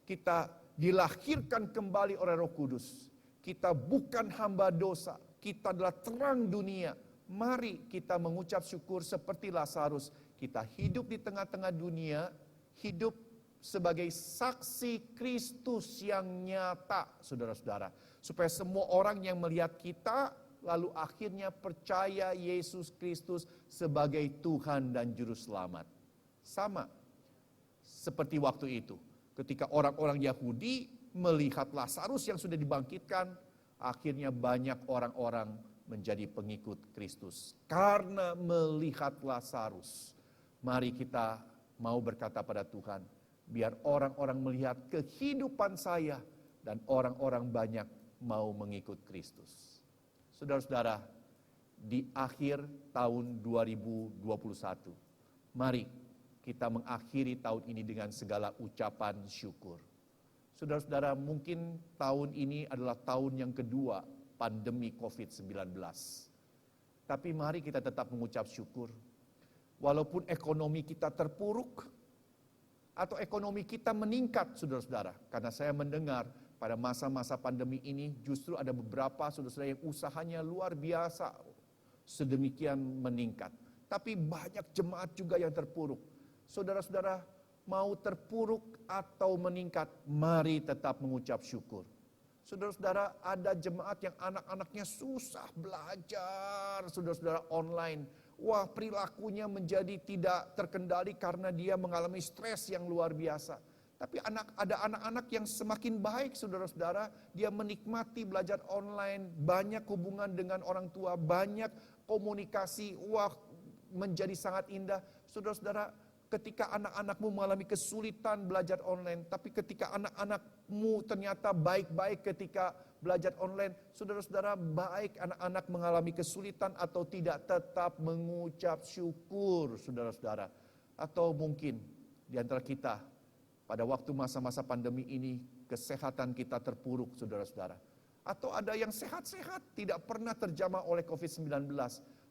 Kita dilahirkan kembali oleh Roh Kudus. Kita bukan hamba dosa, kita adalah terang dunia. Mari kita mengucap syukur seperti Lazarus. Kita hidup di tengah-tengah dunia, hidup sebagai saksi Kristus yang nyata, saudara-saudara. Supaya semua orang yang melihat kita, lalu akhirnya percaya Yesus Kristus sebagai Tuhan dan Juru Selamat. Sama seperti waktu itu, ketika orang-orang Yahudi melihat Lazarus yang sudah dibangkitkan, akhirnya banyak orang-orang menjadi pengikut Kristus. Karena melihat Lazarus, mari kita mau berkata pada Tuhan, biar orang-orang melihat kehidupan saya dan orang-orang banyak mau mengikut Kristus. Saudara-saudara, di akhir tahun 2021, mari kita mengakhiri tahun ini dengan segala ucapan syukur. Saudara-saudara, mungkin tahun ini adalah tahun yang kedua pandemi COVID-19. Tapi mari kita tetap mengucap syukur. Walaupun ekonomi kita terpuruk, atau ekonomi kita meningkat, saudara-saudara. Karena saya mendengar pada masa-masa pandemi ini justru ada beberapa saudara-saudara yang usahanya luar biasa, sedemikian meningkat. Tapi banyak jemaat juga yang terpuruk. Saudara-saudara, mau terpuruk atau meningkat, mari tetap mengucap syukur. Saudara-saudara, ada jemaat yang anak-anaknya susah belajar, saudara-saudara, online. Wah, perilakunya menjadi tidak terkendali karena dia mengalami stres yang luar biasa. Tapi ada anak-anak yang semakin baik, saudara-saudara. Dia menikmati belajar online, banyak hubungan dengan orang tua, banyak komunikasi. Wah, menjadi sangat indah. Saudara-saudara, ketika anak-anakmu mengalami kesulitan belajar online, tapi ketika anak-anakmu ternyata baik-baik ketika belajar online, saudara-saudara, baik anak-anak mengalami kesulitan atau tidak, tetap mengucap syukur, saudara-saudara. Atau mungkin di antara kita, pada waktu masa-masa pandemi ini, kesehatan kita terpuruk, saudara-saudara. Atau ada yang sehat-sehat, tidak pernah terjamah oleh COVID-19.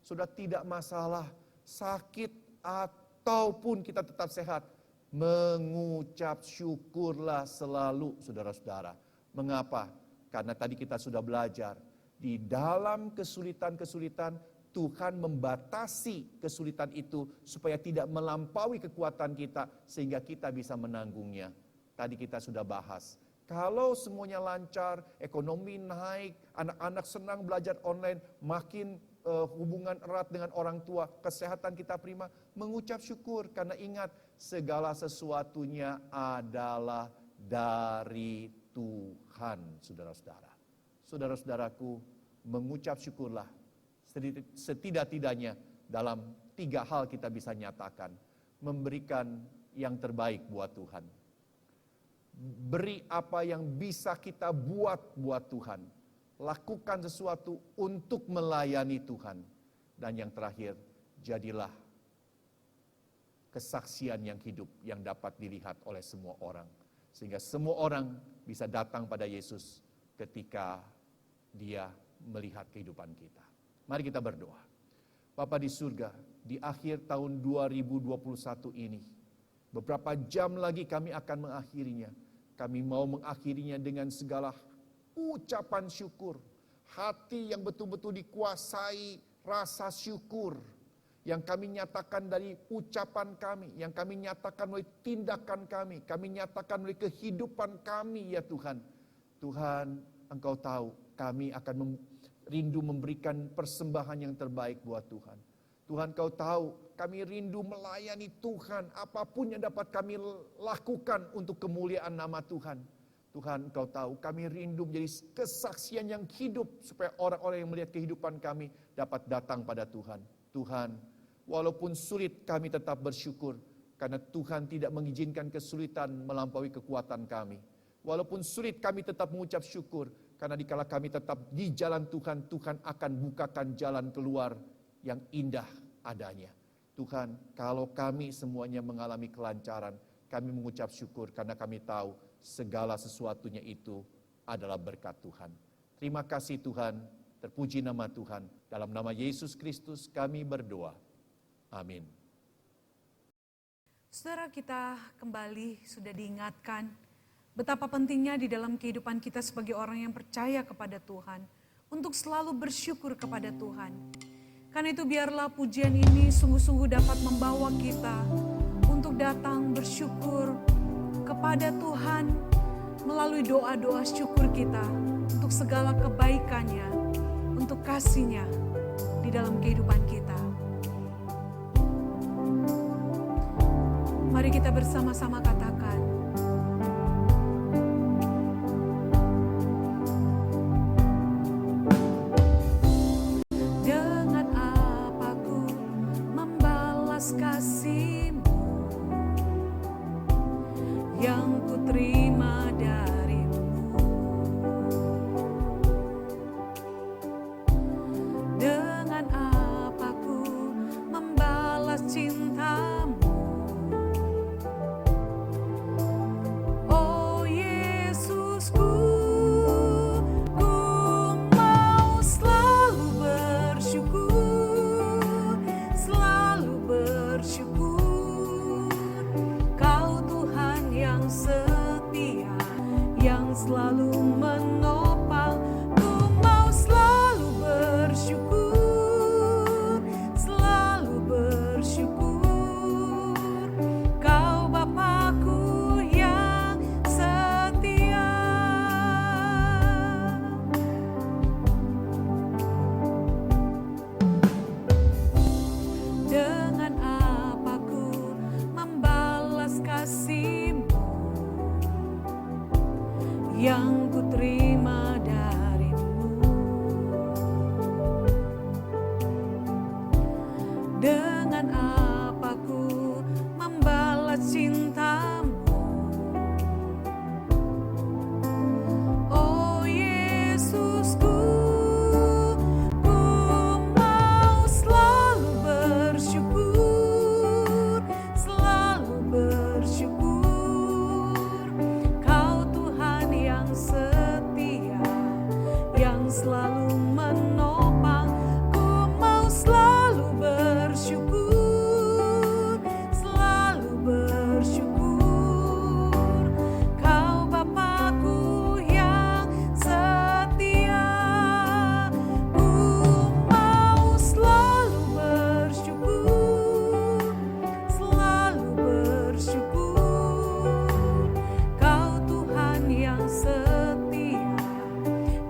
Sudah tidak masalah, sakit ataupun kita tetap sehat. Mengucap syukurlah selalu, saudara-saudara. Mengapa? Karena tadi kita sudah belajar, di dalam kesulitan-kesulitan, Tuhan membatasi kesulitan itu supaya tidak melampaui kekuatan kita sehingga kita bisa menanggungnya. Tadi kita sudah bahas. Kalau semuanya lancar, ekonomi naik, anak-anak senang belajar online, makin hubungan erat dengan orang tua, kesehatan kita prima, mengucap syukur karena ingat segala sesuatunya adalah dari Tuhan, saudara-saudara. Saudara-saudaraku, mengucap syukurlah. Setidak-tidaknya dalam 3 hal kita bisa nyatakan. Memberikan yang terbaik buat Tuhan. Beri apa yang bisa kita buat Tuhan. Lakukan sesuatu untuk melayani Tuhan. Dan yang terakhir, jadilah kesaksian yang hidup yang dapat dilihat oleh semua orang. Sehingga semua orang bisa datang pada Yesus ketika dia melihat kehidupan kita. Mari kita berdoa. Bapa di surga, di akhir tahun 2021 ini, beberapa jam lagi kami akan mengakhirinya. Kami mau mengakhirinya dengan segala ucapan syukur. Hati yang betul-betul dikuasai rasa syukur. Yang kami nyatakan dari ucapan kami, yang kami nyatakan melalui tindakan kami nyatakan melalui kehidupan kami ya Tuhan. Tuhan, Engkau tahu kami akan rindu memberikan persembahan yang terbaik buat Tuhan. Tuhan, Kau tahu kami rindu melayani Tuhan, apapun yang dapat kami lakukan untuk kemuliaan nama Tuhan. Tuhan, Kau tahu kami rindu menjadi kesaksian yang hidup supaya orang-orang yang melihat kehidupan kami dapat datang pada Tuhan. Tuhan, walaupun sulit kami tetap bersyukur karena Tuhan tidak mengizinkan kesulitan melampaui kekuatan kami. Walaupun sulit kami tetap mengucap syukur karena dikala kami tetap di jalan Tuhan, Tuhan akan bukakan jalan keluar yang indah adanya. Tuhan, kalau kami semuanya mengalami kelancaran, kami mengucap syukur karena kami tahu segala sesuatunya itu adalah berkat Tuhan. Terima kasih Tuhan, terpuji nama Tuhan. Dalam nama Yesus Kristus kami berdoa. Amin. Saudara, kita kembali sudah diingatkan betapa pentingnya di dalam kehidupan kita sebagai orang yang percaya kepada Tuhan untuk selalu bersyukur kepada Tuhan. Karena itu biarlah pujian ini sungguh-sungguh dapat membawa kita untuk datang bersyukur kepada Tuhan melalui doa-doa syukur kita untuk segala kebaikannya, untuk kasih-Nya di dalam kehidupan kita. Mari kita bersama-sama katakan, dengan apa ku membalas kasih-Mu yang ku terima dari-Mu. Dengan apa ku membalas cinta-Mu. Oh Yesusku, ku mau selalu bersyukur, selalu bersyukur. Kau Tuhan yang setia, yang selalu menopang. Ku mau selalu bersyukur, selalu bersyukur. Kau Bapa-Ku yang setia. Dengan apa ku membalas kasih-Mu yang ku terima dari-Mu. Dengan apa ku membalas cinta-Mu. Oh Yesusku, ku mau selalu bersyukur, selalu bersyukur. Kau Tuhan yang setia, yang selalu menopang. Ku mau selalu bersyukur, selalu bersyukur. Kau Bapa-Ku yang setia. Ku mau selalu bersyukur, selalu bersyukur. Kau Tuhan yang setia,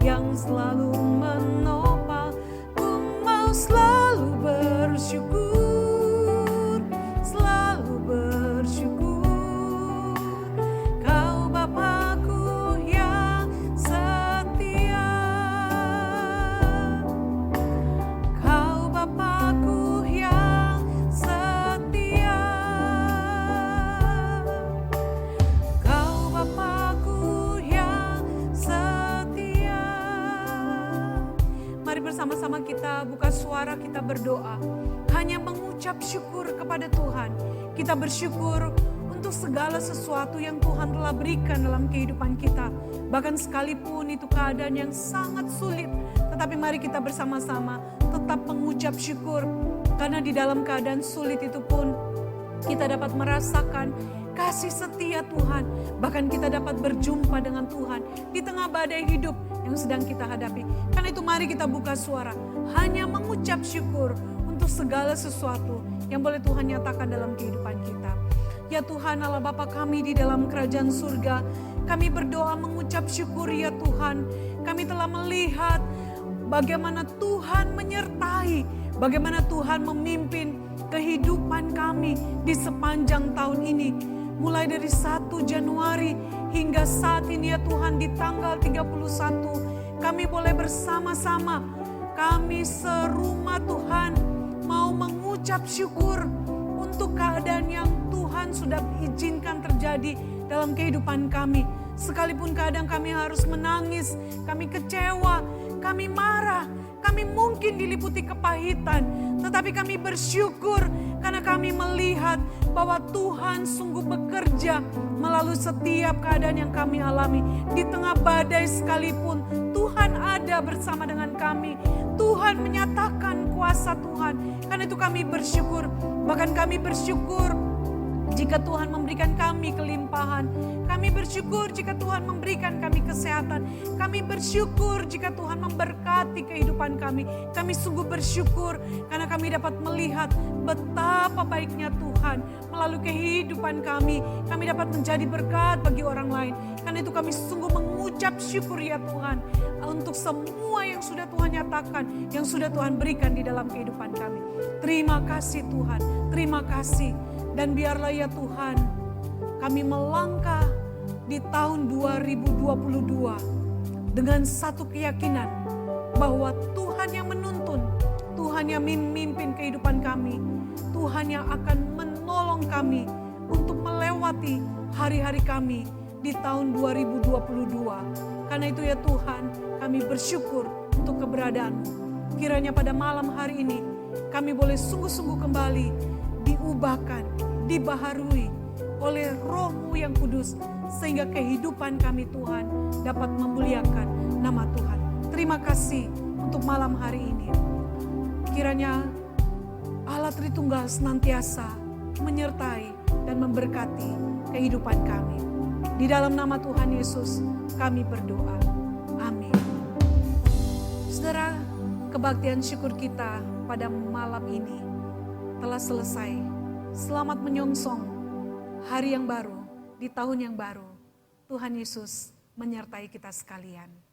yang selalu menopang. Ku mau selalu bersyukur, selalu bersyukur. Kau Bapa-Ku yang setia. Kau Bapa-Ku yang setia. Kau Bapa-Ku yang setia. Mari bersama-sama kita buka suara, kita berdoa. Hanya mengucap syukur kepada Tuhan. Kita bersyukur untuk segala sesuatu yang Tuhan telah berikan dalam kehidupan kita. Bahkan sekalipun itu keadaan yang sangat sulit. Tetapi mari kita bersama-sama tetap mengucap syukur. Karena di dalam keadaan sulit itu pun kita dapat merasakan kasih setia Tuhan. Bahkan kita dapat berjumpa dengan Tuhan di tengah badai hidup yang sedang kita hadapi. Karena itu mari kita buka suara. Hanya mengucap syukur untuk segala sesuatu yang boleh Tuhan nyatakan dalam kehidupan kita. Ya Tuhan Allah Bapa kami di dalam kerajaan surga, kami berdoa mengucap syukur ya Tuhan. Kami telah melihat bagaimana Tuhan menyertai, bagaimana Tuhan memimpin kehidupan kami di sepanjang tahun ini. Mulai dari 1 Januari hingga saat ini ya Tuhan di tanggal 31, kami boleh bersama-sama, kami serumah Tuhan mau mengucap syukur untuk keadaan yang Tuhan sudah izinkan terjadi dalam kehidupan kami. Sekalipun kadang kami harus menangis, kami kecewa, kami marah, kami mungkin diliputi kepahitan. Tetapi kami bersyukur karena kami melihat bahwa Tuhan sungguh bekerja melalui setiap keadaan yang kami alami. Di tengah badai sekalipun Tuhan ada bersama dengan kami. Tuhan menyatakan kuasa Tuhan. Karena itu kami bersyukur. Bahkan kami bersyukur jika Tuhan memberikan kami kelimpahan. Kami bersyukur jika Tuhan memberikan kami kesehatan. Kami bersyukur jika Tuhan memberkati kehidupan kami. Kami sungguh bersyukur karena kami dapat melihat betapa baiknya Tuhan melalui kehidupan kami. Kami dapat menjadi berkat bagi orang lain. Karena itu kami sungguh mengucap syukur ya Tuhan untuk semua yang sudah Tuhan nyatakan, yang sudah Tuhan berikan di dalam kehidupan kami. Terima kasih Tuhan, terima kasih. Dan biarlah ya Tuhan, kami melangkah di tahun 2022 dengan satu keyakinan bahwa Tuhan yang menuntun, Tuhan yang memimpin kehidupan kami, Tuhan yang akan menolong kami untuk melewati hari-hari kami di tahun 2022. Karena itu ya Tuhan, kami bersyukur untuk keberadaan-Mu. Kiranya pada malam hari ini kami boleh sungguh-sungguh kembali diubahkan, dibaharui oleh Roh-Mu yang kudus, sehingga kehidupan kami Tuhan dapat memuliakan nama Tuhan. Terima kasih untuk malam hari ini. Kiranya Allah Tritunggal senantiasa menyertai dan memberkati kehidupan kami. Di dalam nama Tuhan Yesus kami berdoa. Amin. Saudara, kebaktian syukur kita pada malam ini telah selesai. Selamat menyongsong hari yang baru, di tahun yang baru. Tuhan Yesus menyertai kita sekalian.